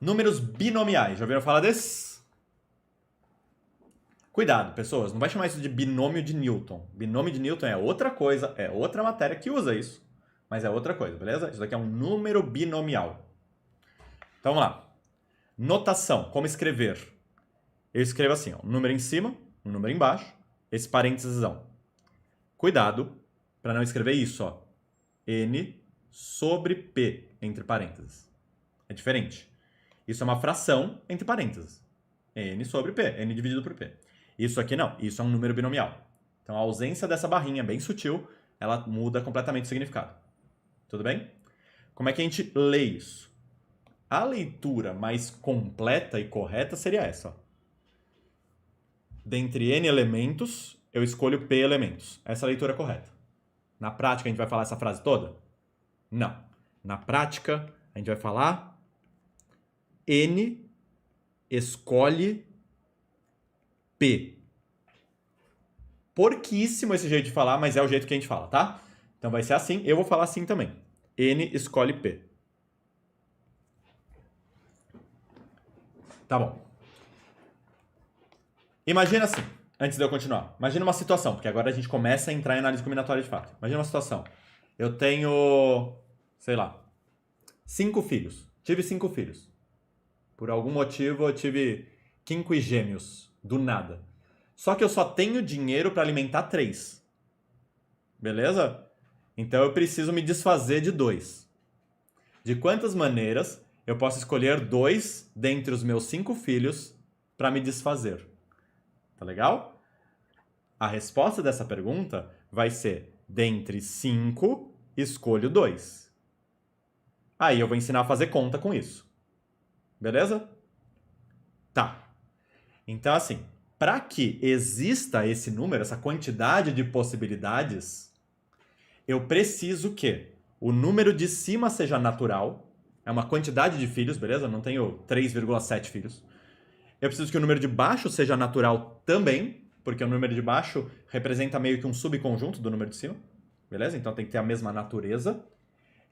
Números binomiais. Já ouviram falar desses? Cuidado, pessoas. Não vai chamar isso de binômio de Newton. Binômio de Newton é outra coisa, é outra matéria que usa isso. Mas é outra coisa, beleza? Isso daqui é um número binomial. Então vamos lá. Notação. Como escrever? Eu escrevo assim, ó, um número em cima, um número embaixo, esse parêntesesão. Cuidado para não escrever isso, ó. N sobre P, entre parênteses. É diferente. Isso é uma fração entre parênteses. N sobre P, N dividido por P. Isso aqui não, isso é um número binomial. Então a ausência dessa barrinha bem sutil, ela muda completamente o significado. Tudo bem? Como é que a gente lê isso? A leitura mais completa e correta seria essa, ó. Dentre N elementos, eu escolho P elementos. Essa é a leitura correta. Na prática, a gente vai falar essa frase toda? Não. Na prática, a gente vai falar N escolhe P. Porquíssimo esse jeito de falar, mas é o jeito que a gente fala, tá? Então vai ser assim, eu vou falar assim também. N escolhe P. Tá bom. Imagina assim, antes de eu continuar. Imagina uma situação, porque agora a gente começa a entrar em análise combinatória de fato. Imagina uma situação. Eu tenho, sei lá, 5 filhos. Tive 5 filhos. Por algum motivo eu tive quinquigêmeos, do nada. Só que eu só tenho dinheiro para alimentar 3. Beleza? Então eu preciso me desfazer de 2. De quantas maneiras eu posso escolher 2 dentre os meus 5 filhos para me desfazer? Tá legal? A resposta dessa pergunta vai ser: dentre 5, escolho 2. Aí eu vou ensinar a fazer conta com isso. Beleza? Tá. Então, assim, para que exista esse número, essa quantidade de possibilidades, eu preciso que o número de cima seja natural. É uma quantidade de filhos, beleza? Eu não tenho 3,7 filhos. Eu preciso que o número de baixo seja natural também, porque o número de baixo representa meio que um subconjunto do número de cima. Beleza? Então tem que ter a mesma natureza.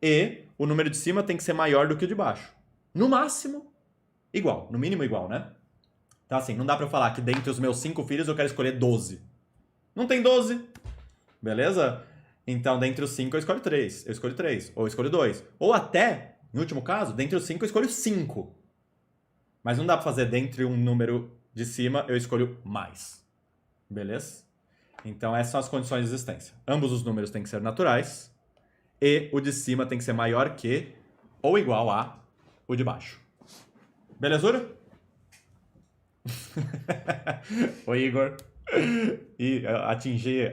E o número de cima tem que ser maior do que o de baixo. No máximo, igual. No mínimo igual, né? Então assim, não dá pra eu falar que dentre os meus 5 filhos eu quero escolher 12. Não tem 12. Beleza? Então, dentre os 5 eu escolho 3. Eu escolho 3. Ou eu escolho 2. Ou até, no último caso, dentre os 5 eu escolho 5. Mas não dá pra fazer dentre um número de cima, eu escolho mais. Beleza? Então essas são as condições de existência. Ambos os números têm que ser naturais. E o de cima tem que ser maior que ou igual a o de baixo. Belezura? Oi, Igor. E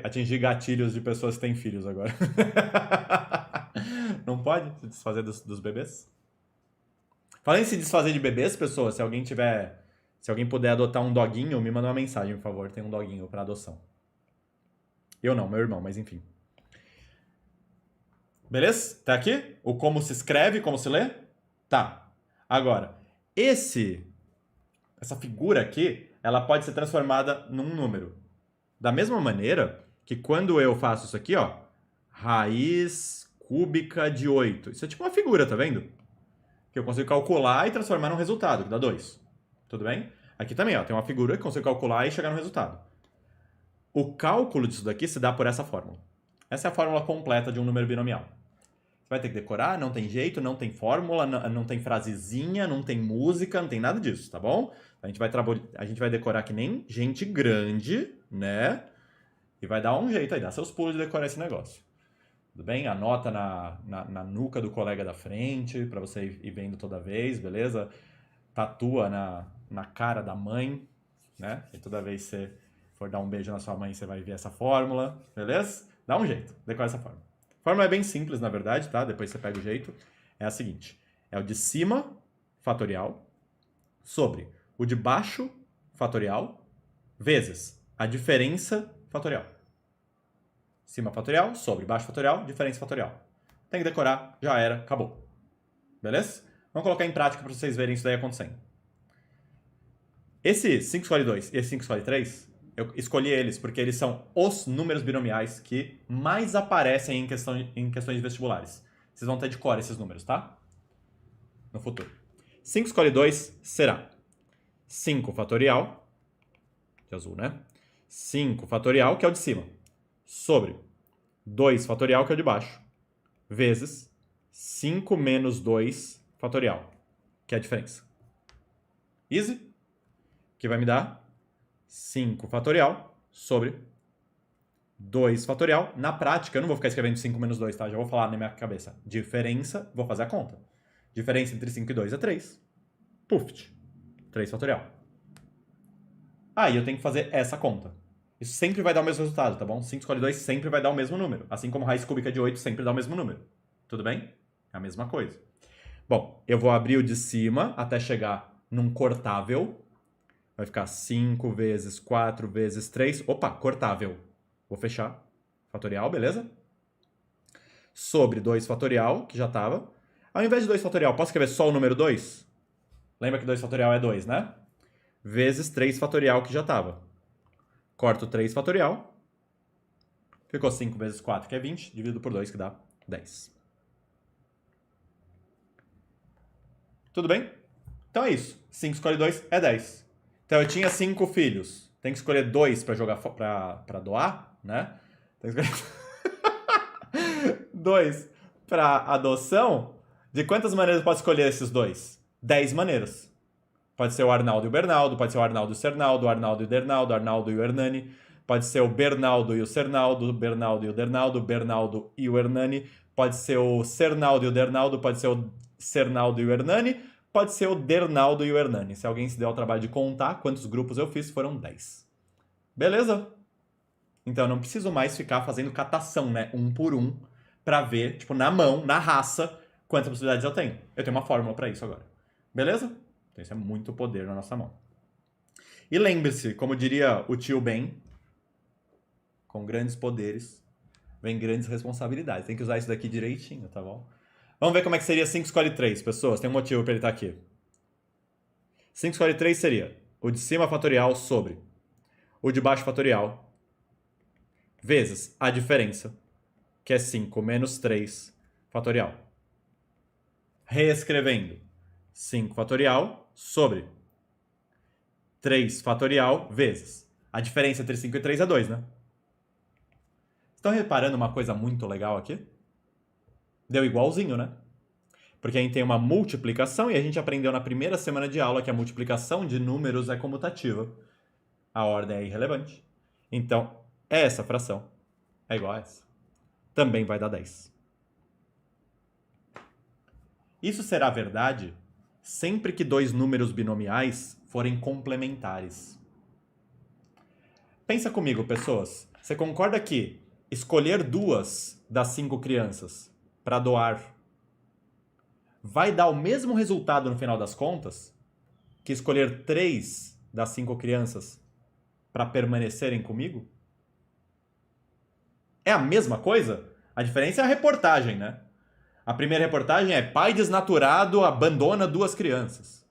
atingir gatilhos de pessoas que têm filhos agora. Não pode se desfazer dos bebês? Falando em se desfazer de bebês, pessoas, se alguém puder adotar um doguinho, me manda uma mensagem, por favor. Tem um doguinho para adoção. Eu não, meu irmão, mas enfim. Beleza? Tá aqui? O como se escreve, como se lê? Tá. Agora, essa figura aqui, ela pode ser transformada num número. Da mesma maneira que quando eu faço isso aqui, ó, raiz cúbica de 8. Isso é tipo uma figura, tá vendo? Que eu consigo calcular e transformar num resultado, que dá 2. Tudo bem? Aqui também, ó, tem uma figura que eu consigo calcular e chegar no resultado. O cálculo disso daqui se dá por essa fórmula. Essa é a fórmula completa de um número binomial. Você vai ter que decorar, não tem jeito, não tem fórmula, não tem frasezinha, não tem música, não tem nada disso, tá bom? A gente vai decorar que nem gente grande, né? E vai dar um jeito aí, dá seus pulos de decorar esse negócio. Tudo bem? Anota na nuca do colega da frente, para você ir vendo toda vez, beleza? Tatua na cara da mãe, né? E toda vez que você for dar um beijo na sua mãe, você vai ver essa fórmula, beleza? Dá um jeito, decora essa fórmula. A fórmula é bem simples, na verdade, tá? Depois você pega o jeito. É a seguinte: é o de cima fatorial sobre o de baixo fatorial vezes a diferença fatorial. Cima fatorial sobre baixo fatorial, diferença fatorial. Tem que decorar, já era, acabou. Beleza? Vamos colocar em prática para vocês verem isso daí acontecendo. Esse 5 escolhe 2 e esse 5 escolhe 3, eu escolhi eles porque eles são os números binomiais que mais aparecem em questões de vestibulares. Vocês vão ter de cor esses números, tá? No futuro. 5 escolhe 2 será 5 fatorial, de azul, né? 5 fatorial, que é o de cima, sobre 2 fatorial, que é o de baixo, vezes 5 menos 2 fatorial, que é a diferença. Easy? Que vai me dar 5 fatorial sobre 2 fatorial. Na prática, eu não vou ficar escrevendo 5 menos 2, tá? Já vou falar na minha cabeça. Diferença, vou fazer a conta. Diferença entre 5 e 2 é 3. Puf, 3 fatorial. Aí eu tenho que fazer essa conta. Isso sempre vai dar o mesmo resultado, tá bom? 5 escolhe 2 sempre vai dar o mesmo número. Assim como raiz cúbica de 8 sempre dá o mesmo número. Tudo bem? É a mesma coisa. Bom, eu vou abrir o de cima até chegar num cortável. Vai ficar 5 vezes 4 vezes 3. Opa, cortável. Vou fechar. Fatorial, beleza? Sobre 2 fatorial, que já estava. Ao invés de 2 fatorial, posso escrever só o número 2? Lembra que 2 fatorial é 2, né? Vezes 3 fatorial, que já estava. Corto 3 fatorial. Ficou 5 vezes 4, que é 20. Dividido por 2, que dá 10. Tudo bem? Então é isso. 5 escolhe 2 é 10. Então eu tinha 5 filhos. Tem que escolher 2 para jogar para doar, né? Tem que escolher 2 para adoção. De quantas maneiras pode escolher esses 2? 10 maneiras. Pode ser o Arnaldo e o Bernaldo, pode ser o Arnaldo e o Cernaldo, o Arnaldo e o Dernaldo, o Arnaldo e o Hernani, pode ser o Bernaldo e o Cernaldo, o Bernaldo e o Dernaldo, o Bernaldo e o Hernani, pode ser o Cernaldo e o Dernaldo, pode ser o Cernaldo e o Hernani, pode ser o Dernaldo e o Hernani. Se alguém se der o trabalho de contar quantos grupos eu fiz, foram 10. Beleza? Então eu não preciso mais ficar fazendo catação, né? Um por um, pra ver, tipo, na mão, na raça, quantas possibilidades eu tenho. Eu tenho uma fórmula pra isso agora. Beleza? Então isso é muito poder na nossa mão. E lembre-se, como diria o tio Ben, com grandes poderes, vem grandes responsabilidades. Tem que usar isso daqui direitinho, tá bom? Vamos ver como é que seria 5 escolhe 3, pessoas. Tem um motivo para ele estar aqui. 5 escolhe 3 seria o de cima fatorial sobre o de baixo fatorial vezes a diferença, que é 5 menos 3 fatorial. Reescrevendo, 5 fatorial sobre 3 fatorial vezes. A diferença entre 5 e 3 é 2, né? Estão reparando uma coisa muito legal aqui? Deu igualzinho, né? Porque a gente tem uma multiplicação e a gente aprendeu na primeira semana de aula que a multiplicação de números é comutativa. A ordem é irrelevante. Então, essa fração é igual a essa. Também vai dar 10. Isso será verdade sempre que dois números binomiais forem complementares. Pensa comigo, pessoas. Você concorda que escolher 2 das 5 crianças para doar vai dar o mesmo resultado no final das contas que escolher 3 das 5 crianças para permanecerem comigo? É a mesma coisa? A diferença é a reportagem, né? A primeira reportagem é pai desnaturado abandona 2 crianças.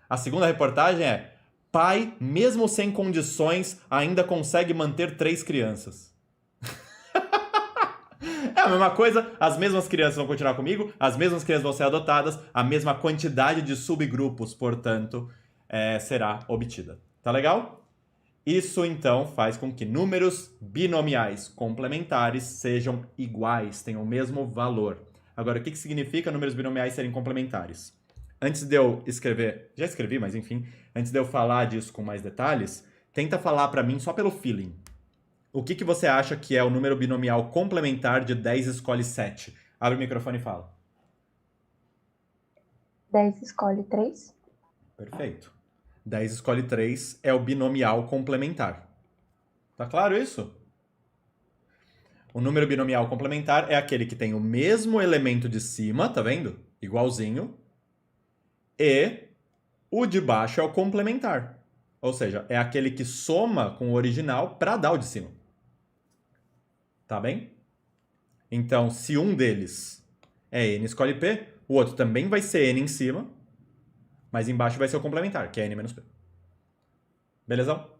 A segunda reportagem é pai, mesmo sem condições, ainda consegue manter 3 crianças. É a mesma coisa, as mesmas crianças vão continuar comigo, as mesmas crianças vão ser adotadas, a mesma quantidade de subgrupos, portanto, será obtida. Tá legal? Isso, então, faz com que números binomiais complementares sejam iguais, tenham o mesmo valor. Agora, o que significa números binomiais serem complementares? Antes de eu escrever, já escrevi, mas enfim, antes de eu falar disso com mais detalhes, tenta falar para mim só pelo feeling. O que você acha que é o número binomial complementar de 10 escolhe 7? Abre o microfone e fala. 10 escolhe 3. Perfeito. 10 escolhe 3 é o binomial complementar. Tá claro isso? O número binomial complementar é aquele que tem o mesmo elemento de cima, tá vendo? Igualzinho. E o de baixo é o complementar. Ou seja, é aquele que soma com o original para dar o de cima. Tá bem? Então, se um deles é n escolhe p, o outro também vai ser n em cima, mas embaixo vai ser o complementar, que é n menos p. Belezão?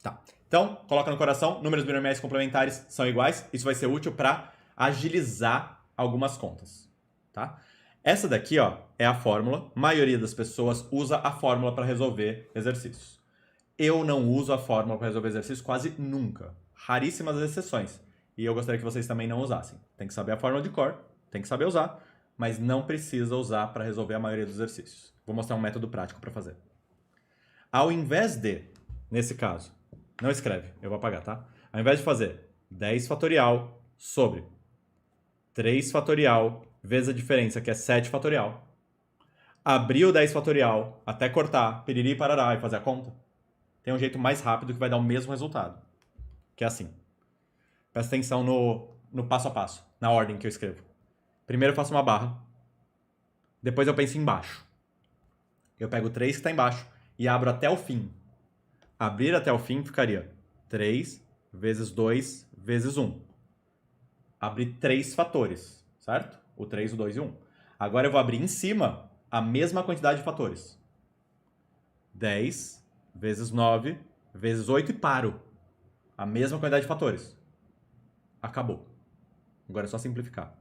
Tá. Então, coloca no coração, números binomiais complementares são iguais. Isso vai ser útil para agilizar algumas contas. Tá? Essa daqui, ó, é a fórmula. A maioria das pessoas usa a fórmula para resolver exercícios. Eu não uso a fórmula para resolver exercícios quase nunca. Raríssimas exceções. E eu gostaria que vocês também não usassem. Tem que saber a fórmula de cor, tem que saber usar, mas não precisa usar para resolver a maioria dos exercícios. Vou mostrar um método prático para fazer. Ao invés de, nesse caso, não escreve, eu vou apagar, tá? Ao invés de fazer 10 fatorial sobre 3 fatorial vezes a diferença, que é 7 fatorial, abrir o 10 fatorial até cortar, piriri e parará e fazer a conta, tem um jeito mais rápido que vai dar o mesmo resultado. Que é assim. Presta atenção no passo a passo, na ordem que eu escrevo. Primeiro eu faço uma barra. Depois eu penso embaixo. Eu pego o 3 que está embaixo e abro até o fim. Abrir até o fim ficaria 3 vezes 2 vezes 1. Abri 3 fatores, certo? O 3, o 2 e o 1. Agora eu vou abrir em cima a mesma quantidade de fatores. 10 vezes 9 vezes 8 e paro. A mesma quantidade de fatores. Acabou. Agora é só simplificar.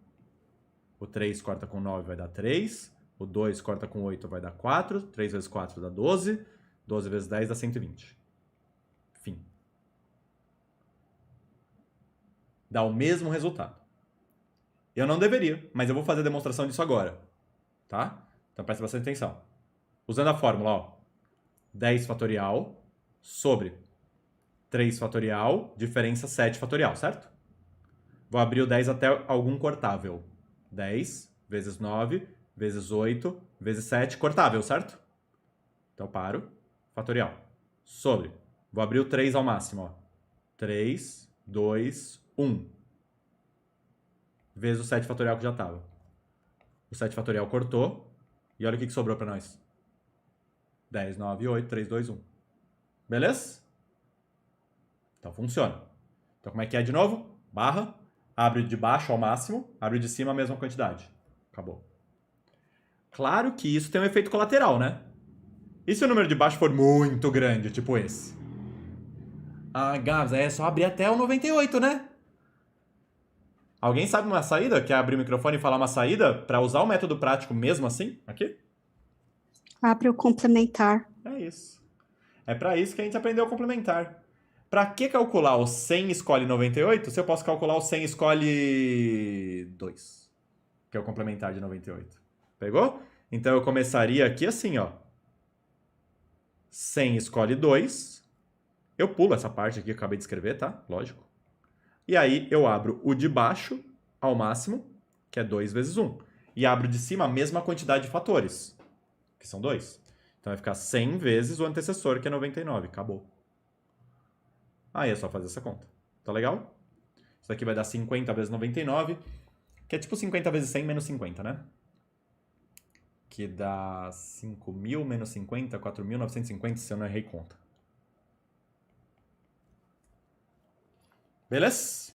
O 3 corta com 9 vai dar 3. O 2 corta com 8 vai dar 4. 3 vezes 4 dá 12. 12 vezes 10 dá 120. Fim. Dá o mesmo resultado. Eu não deveria, mas eu vou fazer a demonstração disso agora. Tá? Então presta bastante atenção. Usando a fórmula, ó. 10 fatorial sobre 3 fatorial, diferença 7 fatorial, certo? Vou abrir o 10 até algum cortável. 10 vezes 9 vezes 8 vezes 7, cortável, certo? Então paro, fatorial. Sobre. Vou abrir o 3 ao máximo, ó. 3, 2, 1. Vezes o 7 fatorial que já estava. O 7 fatorial cortou. E olha o que sobrou para nós. 10, 9, 8, 3, 2, 1. Beleza? Então funciona. Então como é que é de novo? Barra. Abre de baixo ao máximo. Abre de cima a mesma quantidade. Acabou. Claro que isso tem um efeito colateral, né? E se o número de baixo for muito grande, tipo esse? Ah, Gabs, aí é só abrir até o 98, né? Alguém sabe uma saída? Quer abrir o microfone e falar uma saída para usar o método prático mesmo assim? Aqui? Abre o complementar. É isso. É para isso que a gente aprendeu o complementar. Para que calcular o 100 escolhe 98 se eu posso calcular o 100 escolhe 2? Que é o complementar de 98. Pegou? Então eu começaria aqui assim, ó. 100 escolhe 2. Eu pulo essa parte aqui que eu acabei de escrever, tá? Lógico. E aí eu abro o de baixo ao máximo, que é 2 vezes 1. E abro de cima a mesma quantidade de fatores, que são 2. Então vai ficar 100 vezes o antecessor, que é 99. Acabou. Aí é só fazer essa conta. Tá legal? Isso daqui vai dar 50 vezes 99, que é tipo 50 vezes 100 menos 50, né? Que dá 5.000 menos 50, 4.950, se eu não errei conta. Beleza?